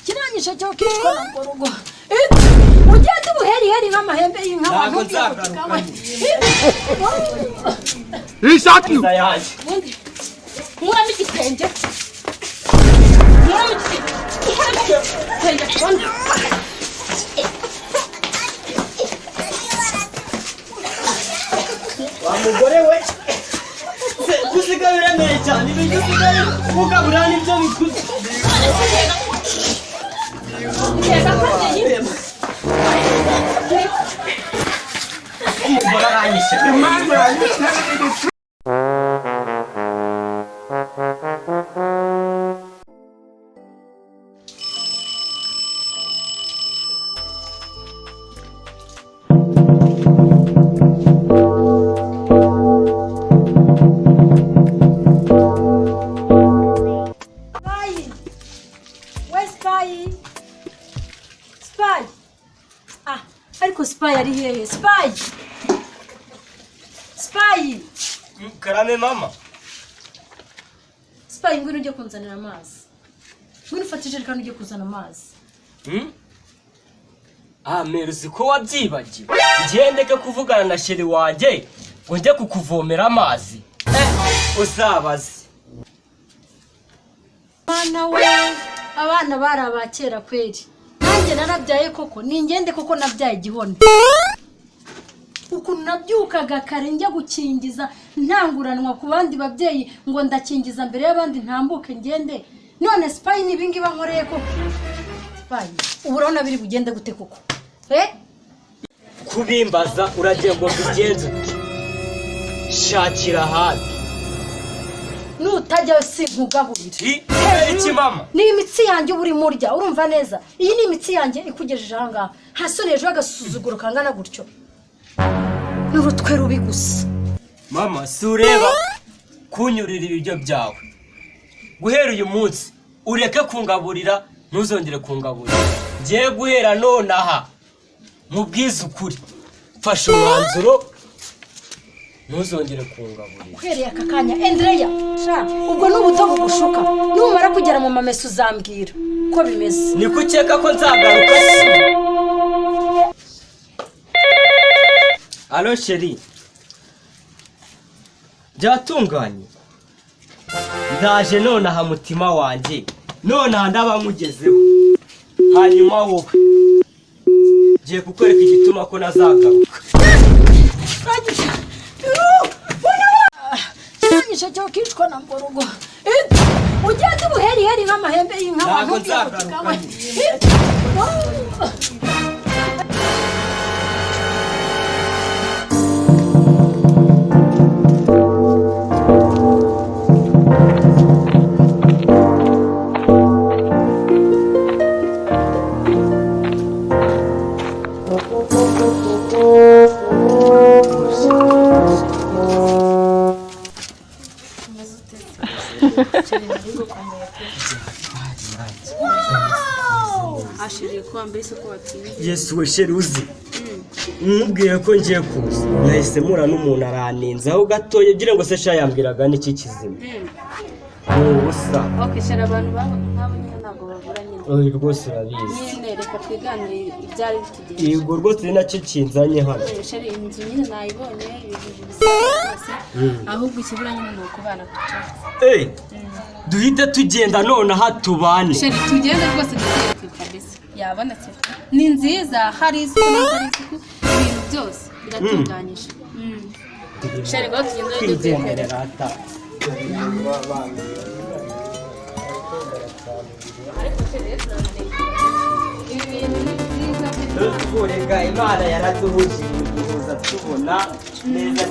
kiranyisha cyo kishwa na ngorugo ugende ubuheri nk'amahembe y'inka ntabwo nzagaruka Ishaki Murami igitenge wa mugore we gusiga biremeye cyane ibintu usigaye ukabura n'ibyo bikuze umugore aranyishe Spy. Ariko Spy ari hehe? Spy. karame mama Spy ngwino ujye kunzanira amazi. Ngwino ufate ijerekani ujye kuzana amazi. Meruzi ko wabyibagiwe ngendeke kuvugana na sheri wanjye ngo njye kukuvomera amazi uzabaze Bana we abana bari abakera kweri. Nanjye narabyaye koko ningende koko nabyaye igihone. Ukuntu nabyukaga kare njya gukingiza ntanguranwa ku bandi babyeyi ngo ndakingiza mbere y'abandi ntambuke ngende. None Spy nibingi bankoreye koko. Spy urabona biri bugende gute koko? kubimbaza uragiye ngo bigenze shakira habi nutajya sinkugaburira. Iki mama Ni imitsi yanjye uri murya urumva neza. Iyi ni imitsi yanjye ikugejeje aha ngaha. Hasoneje agasuzuguro kangana gutyo. N'urutwe rubi gusa. mama si ureba kunyurira ibiryo byawe guhera uyu munsi ureke kungaburira ntuzongere kungaburira ngiye guhera nonaha mubwize ukuri mfashe umwanzuro ntuzongere kungaburira Uhereye aka kanya Andrea ubwo n'ubuto bugushuka numara kugera mu mamesa uzambwira ko bimeze. ni kukeka ko nzagaruka se Allo sheri byatunganye ndaje nonaha mutima wanjye nonaha ndaba nkugezeho hanyuma wowe ngiye kukwereka igituma ko nazagaruka Kiranyisha cyo kishwa na ngorugo ugende ubuheri nk'amahembe y'inka ntabwo nzagaruka ashiriye kwa mbese ko watinye. Yesu we sheri uzi umubwiye ko ngiye kuza nahise mura n'umuntu araninze aho gatoye ugire ngo se sha yambwiraga n'iki kizima ubusa Okay shara abantu babo nk'abo nyine ntabwo babura nyine. rwose urabizi Nyine reka twiganire ibyari bitugejeje. yego rwose ni nacyo kinzanye hano Shari inzu nyine nayibonye ibijije bisase ahubwo ikibura nyine ni ukubana kuca. duhite tugenda nonaha tubane Sheri tugende rwose duteke kabisa yabonetse ni nziza hari isuku n'akari isuku ibintu byose biratunganyije Shari ngo tugende twigendere rata Turega Imana yaraduhuje kuza tubona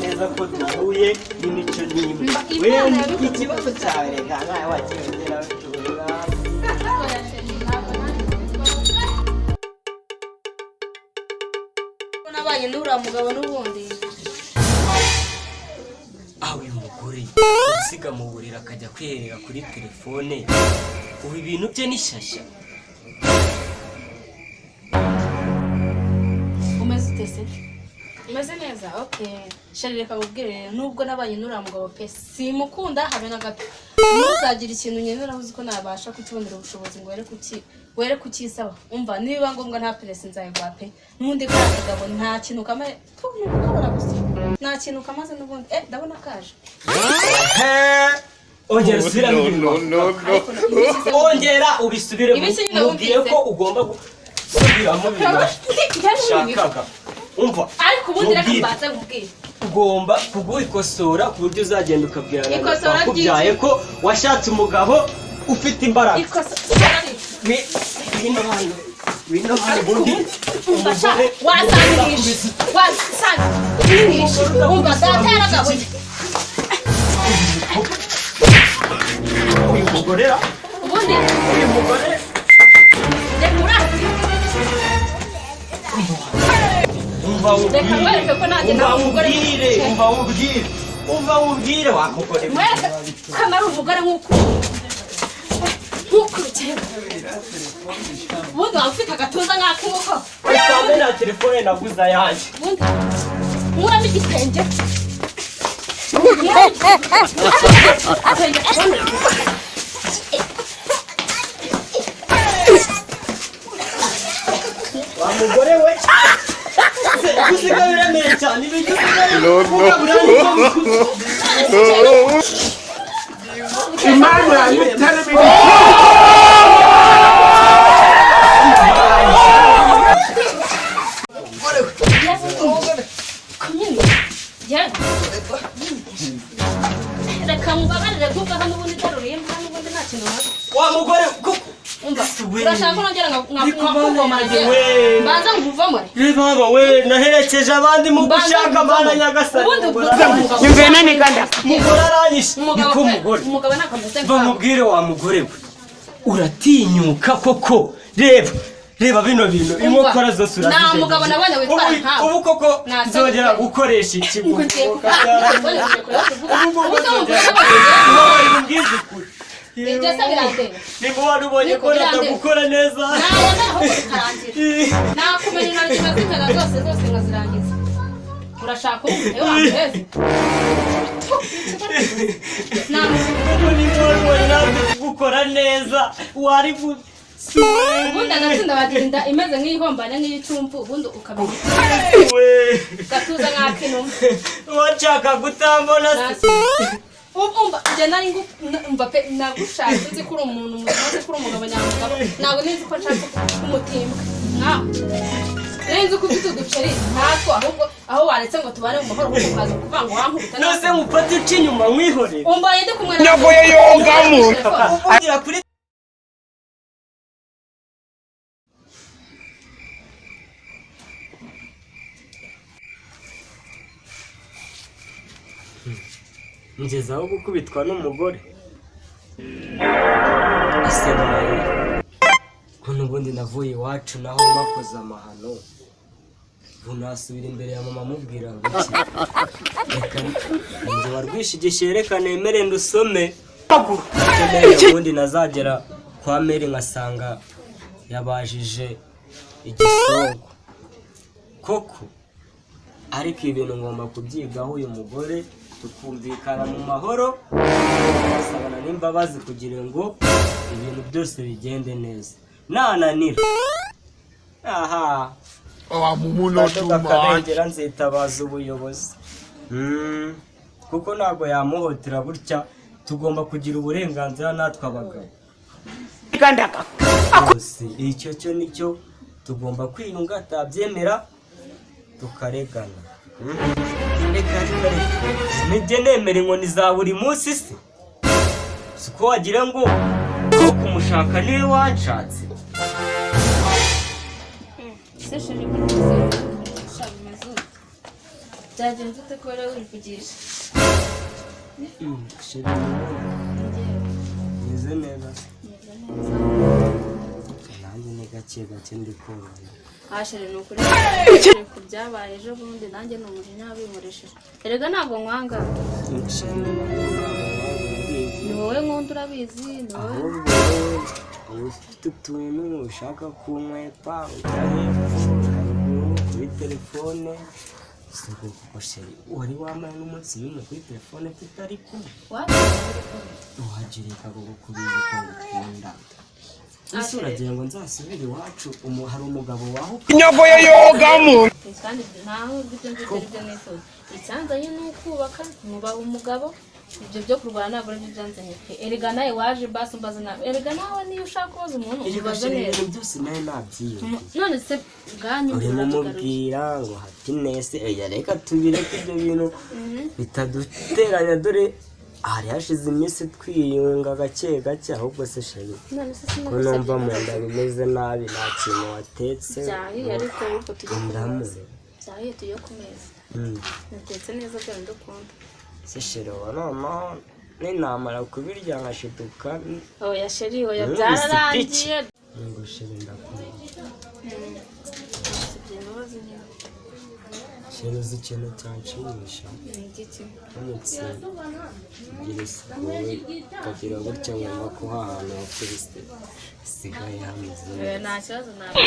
neza ko duhuye n'imico n'imwe wewe ikibazo cyawe rega nawe wakiyongera tubona nabanye n'uriya mugabo n'ubundi aho uyu mugore usiga mu buriri akajya kwiherera kuri telefone ubu ibintu bye ni shyashya umeze utese umeze neza. Okay Shari reka nkubwire nubwo nabanye n'uriya mugabo pe simukunda habe na gato. uzagira ikintu nyemera uzi ko nabasha kukibonera ubushobozi ngo were kukisaba umva niba ngombwa nta press nzayigwa pe n'undi kagabo nta kintu kamaze nta kintu kamaze n'ubundi ndabona kaje ongera usubira ongera ubisubire mubwiye ko ugomba gusubiramo shakaga umva ariko ubundi reka mbaze nkubwire ugomba kugwikosora ku buryo uzagenda ukabwira bakubyaye ko washatse umugabo ufite imbaraga wino hano ubundi umugore wasangisha umva data yaragabuye uyu mugore ubundi uyu mugore umva wubwire wa mugore kamara umugore nk'uko ukeye ubundi waba ufite agatuza nk'ak'uko usanze nta telefone naguze ayanjye nkuramo igitenge wa mugore we gusiga biremeye cyane ibyo Emmanuel, you telling me wa mugore urashaka ko nongera nkakuvomara mbanza nkuvomare baba we naherekeje abandi mu gushaka mana nyagasani Nyumvene ni kanda. mugore aranyishe niko umugabo nakameze bamubwire wa mugore we uratinyuka koko reba bino bintu inkokora zose urazije nta mugabo nabonye witwara nkawe ubu koko nzongera gukoresha ikigo ibyo se birandeba niba wari ubonye ko gukora neza nabona aho bikarangira nakumenya intoki nkazimena zose nkazirangiza urashaka ubu wamureze niba wari ubonye nawe gukora neza wari ubundi agatsinda bagirinda imeze nk'iyihombanya nk'iy'icyumvu ubundi ukamenya gatuza nk'akinuma washaka gutambona umva njye nari umva pe nagushatse uzi ko uri umuntu muzima uzi ko uri umugabo nyamugabo ntabwo nizi ko nshatse kumutimba nkawe nzi ko ufite uduceri natwo ahubwo aho waretse ngo tubane mu mahoro kuko ukaza kuvuga ngo wankubita nose mufate uca inyuma mwihorere umbaye ndi kumwe na Nyagoye yongamo. ngeze aho gukubitwa n'umugore ese nawe ko n'ubundi navuye iwacu naho nakoze amahano bunasubira imbere ya mama amubwira ngo iki reka njye warwishigishe reka nemere ndusome ubundi nazagera kwa Mary nkasanga yabajije igisongo koko ariko ibintu ngomba kubyigaho uyu mugore tukumvikana mu mahoro tugasabana n'imbabazi kugira ngo ibintu byose bigende neza nananira aha akarengera nzitabaza ubuyobozi kuko ntabwo yamuhotera gutya tugomba kugira uburenganzira natwe abagabo icyo cyo nicyo tugomba kwiyunga atabyemera tukaregana reka nijye nemera inkoni za buri munsi se siko wagira ngo ko kumushaka niwe wanshatse byagenze ute ko rero wivugisha meze neza nanjye ni gake ndi kubona hashere ni ukuri ku byabaye ejo bundi nanjye ni umujinya wabinkoresheje erega ntabwo nkwanga ni wowe nkunda urabizi ni wowe ufite utuntu ushaka kunkwepa ujya hepfo kuri telefone siko kuko sheri wari wambaye n'umunsi w'imwe kuri telefone tutari kumwe wajirika kuko kubizi ko ngukunda ese uragira ngo nzasubire iwacu hari umugabo waho Nyogo yo yogamu kandi ntaho ibyo ngibyo nifuza icyanzanye ni ukubaka mubaha umugabo ibyo byo kurwana ntabwo ari byo byanzanye pe erega nawe waje basi umbaza nawe erega nawe niyo ushaka kubaza umuntu ubaza neza ibintu byose nawe nabyiye none se bwanyu urimo mubwira ngo hatinese reka tubireke ibyo bintu bitaduteranya dore hari hashize iminsi twiyunga gake gake ahubwo se sheri ko numva mu nda bimeze nabi nta kintu watetse byahiye ariko uko tujya byahiye tujya ku meza natetse neza bya bindi ukunda se sheri noneho ninamara kubirya nkashiduka oya sheri oya byararangiye ngo sheri ndakunda sheri uzi ikintu cyanshimisha n'umutsinda ugira isuku ukagira gutya ngomba ko ahantu hakurise hasigaye hameze nta kibazo ntabwo